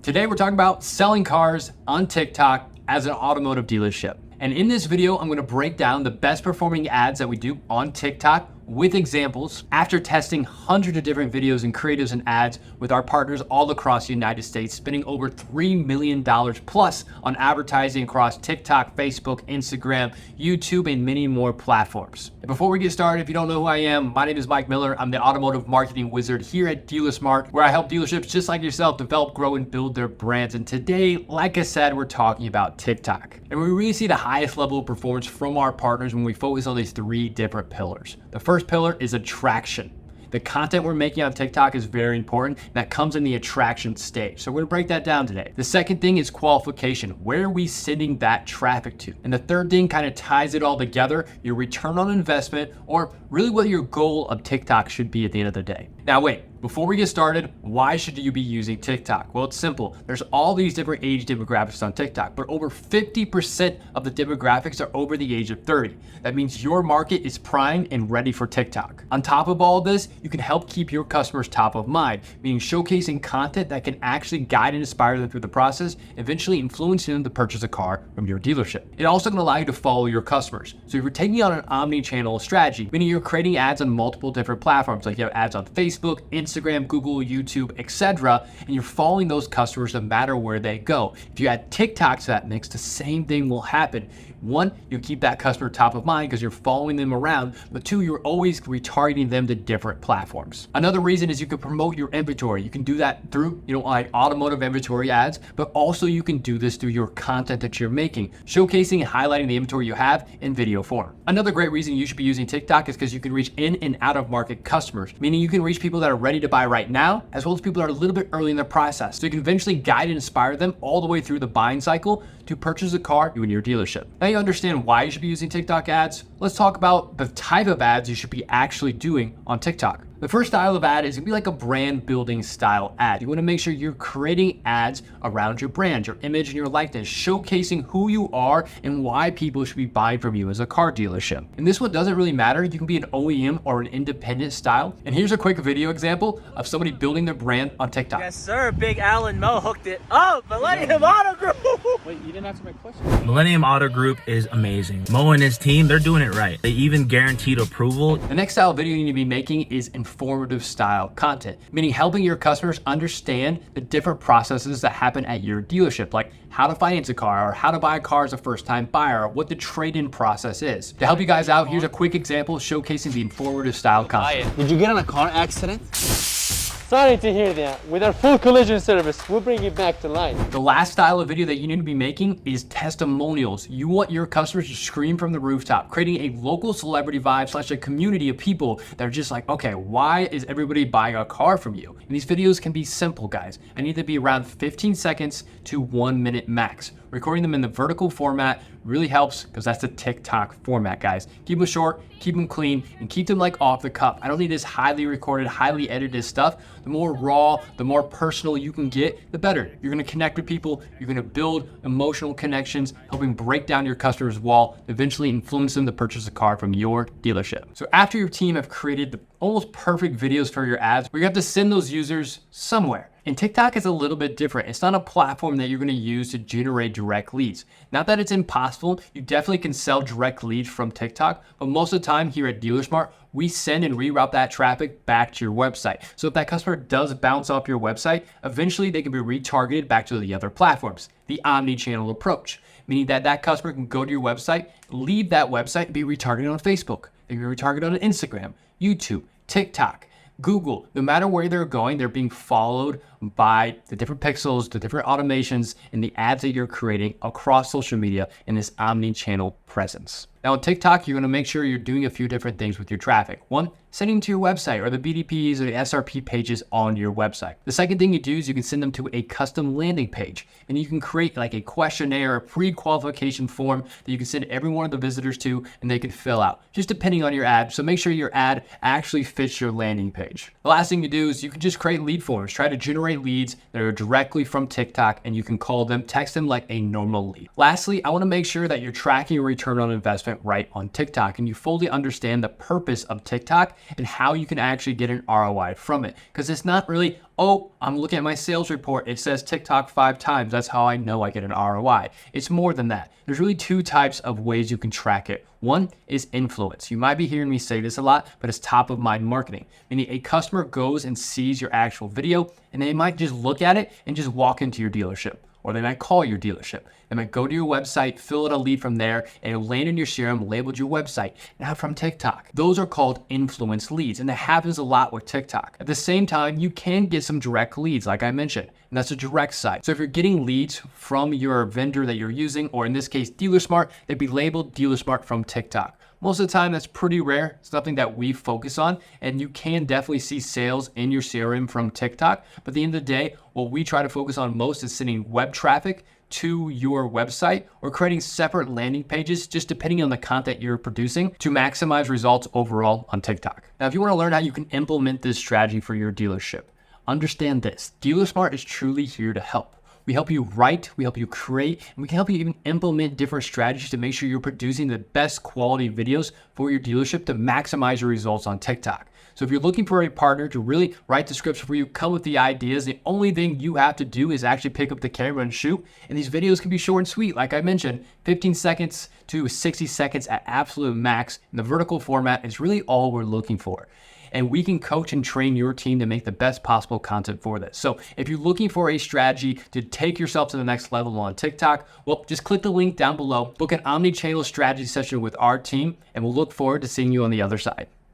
Today we're talking about selling cars on TikTok as an automotive dealership. And in this video, I'm gonna break down the best performing ads that we do on TikTok with examples after testing hundreds of different videos and creatives and ads with our partners all across the United States, spending over $3 million plus on advertising across TikTok, Facebook, Instagram, YouTube, and many more platforms. And before we get started, if you don't know who I am, my name is Mike Miller. I'm the automotive marketing wizard here at DealerSmart, where I help dealerships just like yourself develop, grow, and build their brands. And today, like I said, we're talking about TikTok. And we really see the highest level of performance from our partners when we focus on these three different pillars. The first pillar is attraction. The content we're making on TikTok is very important, and that comes in the attraction stage. So we're gonna break that down today. The second thing is qualification. Where are we sending that traffic to? And the third thing kind of ties it all together, your return on investment, or really what your goal of TikTok should be at the end of the day. Now wait, before we get started, why should you be using TikTok? Well, it's simple. There's all these different age demographics on TikTok, but over 50% of the demographics are over the age of 30. That means your market is primed and ready for TikTok. On top of all this, you can help keep your customers top of mind, meaning showcasing content that can actually guide and inspire them through the process, eventually influencing them to purchase a car from your dealership. It also can allow you to follow your customers. So if you're taking on an omni-channel strategy, meaning you're creating ads on multiple different platforms, like you have ads on Facebook, Instagram, Google, YouTube, etc., and you're following those customers no matter where they go. If you add TikTok to that mix, the same thing will happen. One, you keep that customer top of mind because you're following them around, but two, you're always retargeting them to different platforms. Another reason is you can promote your inventory. You can do that through, like automotive inventory ads, but also you can do this through your content that you're making, showcasing and highlighting the inventory you have in video form. Another great reason you should be using TikTok is because you can reach in and out of market customers, meaning you can reach people that are ready to buy right now, as well as people that are a little bit early in the process. So you can eventually guide and inspire them all the way through the buying cycle to purchase a car in your dealership. Now you understand why you should be using TikTok ads. Let's talk about the type of ads you should be actually doing on TikTok. The first style of ad is gonna be like a brand building style ad. You wanna make sure you're creating ads around your brand, your image, and your likeness, showcasing who you are and why people should be buying from you as a car dealership. And this one doesn't really matter. You can be an OEM or an independent style. And here's a quick video example of somebody building their brand on TikTok. Yes, sir. Big Alan Mo hooked it up. Millennium Auto Group. Wait, you didn't answer my question. Millennium Auto Group is amazing. Mo and his team, they're doing it right. They even guaranteed approval. The next style of video you need to be making is informative style content, meaning helping your customers understand the different processes that happen at your dealership, like how to finance a car or how to buy a car as a first-time buyer, or what the trade-in process is. To help you guys out, here's a quick example showcasing the informative style content. Did you get in a car accident? Sorry to hear that. With our full collision service, we'll bring you back to life. The last style of video that you need to be making is testimonials. You want your customers to scream from the rooftop, creating a local celebrity vibe / a community of people that are just like, okay, why is everybody buying a car from you? And these videos can be simple, guys. I need to be around 15 seconds to 1 minute max. Recording them in the vertical format really helps because that's the TikTok format, guys. Keep them short, keep them clean, and keep them like off the cuff. I don't need this highly recorded, highly edited stuff. The more raw, the more personal you can get, the better. You're gonna connect with people, you're gonna build emotional connections, helping break down your customer's wall, eventually influence them to purchase a car from your dealership. So after your team have created the almost perfect videos for your ads, we have to send those users somewhere. And TikTok is a little bit different. It's not a platform that you're gonna use to generate direct leads. Not that it's impossible, you definitely can sell direct leads from TikTok, but most of the time here at DealerSmart, we send and reroute that traffic back to your website. So if that customer does bounce off your website, eventually they can be retargeted back to the other platforms, the omni-channel approach, meaning that that customer can go to your website, leave that website, and be retargeted on Facebook. They can be retargeted on Instagram, YouTube, TikTok, Google. No matter where they're going, they're being followed by the different pixels, the different automations, and the ads that you're creating across social media in this omni-channel presence. Now on TikTok, you're gonna make sure you're doing a few different things with your traffic. One, sending them to your website or the BDPs or the SRP pages on your website. The second thing you do is you can send them to a custom landing page, and you can create like a questionnaire, a pre-qualification form that you can send every one of the visitors to and they can fill out, just depending on your ad. So make sure your ad actually fits your landing page. The last thing you do is you can just create lead forms, try to generate leads that are directly from TikTok, and you can call them, text them like a normal lead. Lastly, I wanna make sure that you're tracking your return on investment content right on TikTok and you fully understand the purpose of TikTok and how you can actually get an ROI from it. Because it's not really, oh, I'm looking at my sales report, it says TikTok 5 times, that's how I know I get an ROI. It's more than that. There's really 2 types of ways you can track it. One is influence. You might be hearing me say this a lot, but it's top of mind marketing. Meaning a customer goes and sees your actual video and they might just look at it and just walk into your dealership. Or they might call your dealership. They might go to your website, fill out a lead from there, and it'll land in your CRM labeled your website, now from TikTok. Those are called influence leads, and that happens a lot with TikTok. At the same time, you can get some direct leads, like I mentioned, and that's a direct side. So if you're getting leads from your vendor that you're using, or in this case, DealerSmart, they'd be labeled DealerSmart from TikTok. Most of the time, that's pretty rare. It's something that we focus on, and you can definitely see sales in your CRM from TikTok. But at the end of the day, what we try to focus on most is sending web traffic to your website or creating separate landing pages, just depending on the content you're producing, to maximize results overall on TikTok. Now, if you want to learn how you can implement this strategy for your dealership, understand this: DealerSmart is truly here to help. We help you write, we help you create, and we can help you even implement different strategies to make sure you're producing the best quality videos for your dealership to maximize your results on TikTok. So if you're looking for a partner to really write the scripts for you, come with the ideas, the only thing you have to do is actually pick up the camera and shoot. And these videos can be short and sweet. Like I mentioned, 15 seconds to 60 seconds at absolute max. In the vertical format is really all we're looking for. And we can coach and train your team to make the best possible content for this. So if you're looking for a strategy to take yourself to the next level on TikTok, well, just click the link down below, book an Omnichannel Strategy session with our team, and we'll look forward to seeing you on the other side.